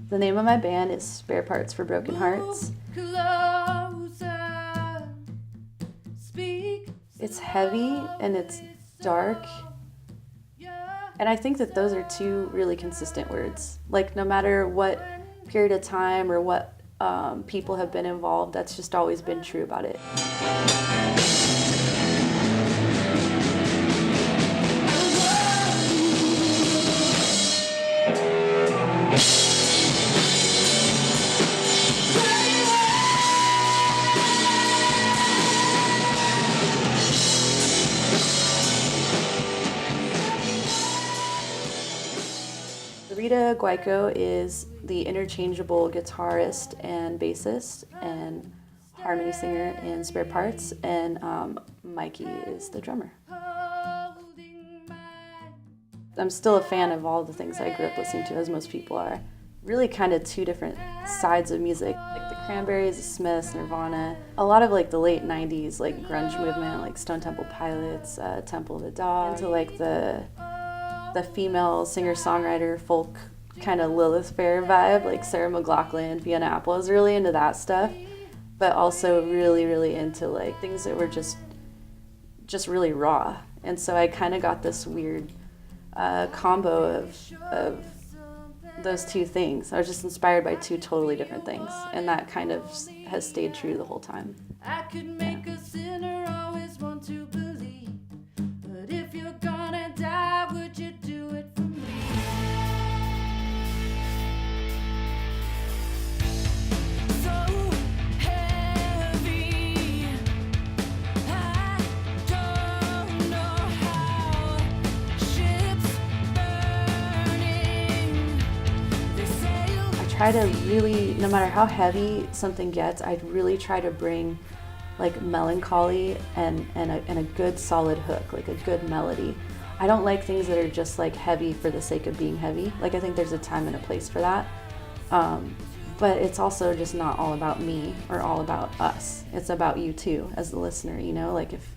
The name of my band is Spare Parts for Broken Hearts. It's heavy and it's dark. And I think that those are two really consistent words. Like no matter what period of time or what people have been involved, that's just always been true about it. Rita Guayco is the interchangeable guitarist and bassist and harmony singer in Spare Parts, and Mikey is the drummer. I'm still a fan of all the things I grew up listening to, as most people are. Really kind of two different sides of music, like the Cranberries, the Smiths, Nirvana. A lot of like the late 90s like grunge movement, like Stone Temple Pilots, Temple of the Dog, into like the female singer-songwriter folk kind of Lilith Fair vibe, like Sarah McLachlan, Fiona Apple. I was really into that stuff, but also really into like things that were just really raw. And so I kind of got this weird combo of those two things. I was just inspired by two totally different things, and that kind of has stayed true the whole time. I could make a sinner always want to believe, but if you're gonna die, would you do it for me? So heavy, I don't know how. Ships burning, they sail. I try to really, no matter how heavy something gets, I'd really try to bring like melancholy and a good solid hook, like a good melody. I don't like things that are just like heavy for the sake of being heavy. Like I think there's a time and a place for that. But it's also just not all about me or all about us. It's about you too, as the listener, you know? Like if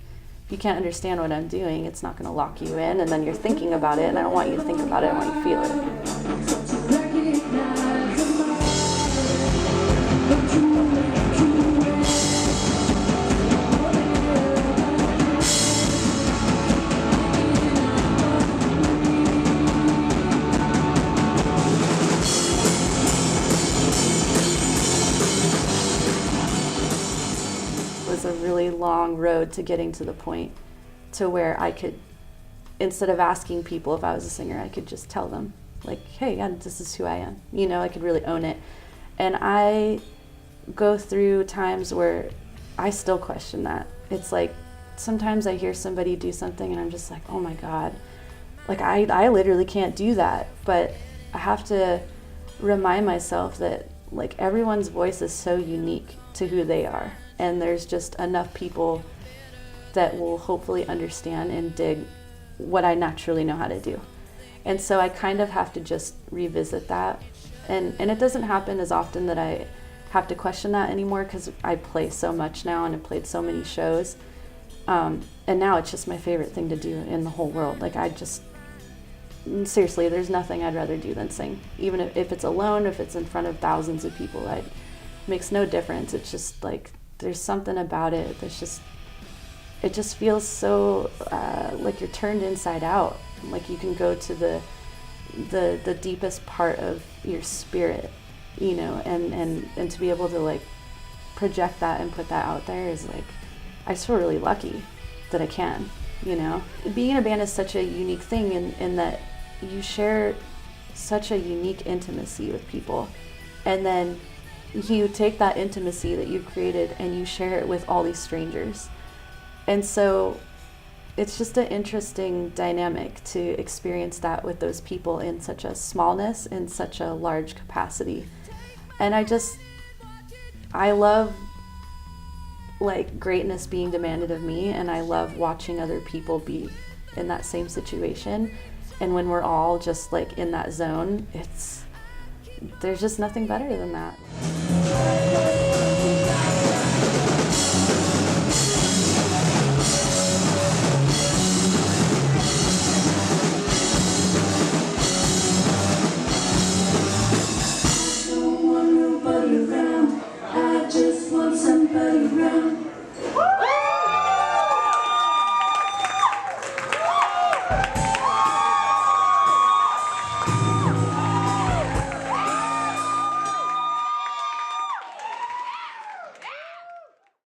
you can't understand what I'm doing, it's not gonna lock you in, and then you're thinking about it, and I don't want you to think about it, I want you to feel it. Was a really long road to getting to the point to where I could, instead of asking people if I was a singer, I could just tell them, like, hey, yeah, this is who I am. You know, I could really own it. And I go through times where I still question that. It's like, sometimes I hear somebody do something and I'm just like, oh my God, like I literally can't do that. But I have to remind myself that like everyone's voice is so unique to who they are. And there's just enough people that will hopefully understand and dig what I naturally know how to do. And so I kind of have to just revisit that. And it doesn't happen as often that I have to question that anymore, because I play so much now and I've played so many shows. And now it's just my favorite thing to do in the whole world. Like seriously, there's nothing I'd rather do than sing. Even if it's alone, if it's in front of thousands of people, it makes no difference. It's just like, there's something about it that's it just feels so like you're turned inside out. Like you can go to the deepest part of your spirit, you know, and to be able to like project that and put that out there is like, I just feel really lucky that I can, you know. Being in a band is such a unique thing in that you share such a unique intimacy with people, and then you take that intimacy that you've created and you share it with all these strangers. And so it's just an interesting dynamic to experience that with those people in such a smallness, in such a large capacity. And I love like greatness being demanded of me, and I love watching other people be in that same situation. And when we're all just like in that zone, there's just nothing better than that.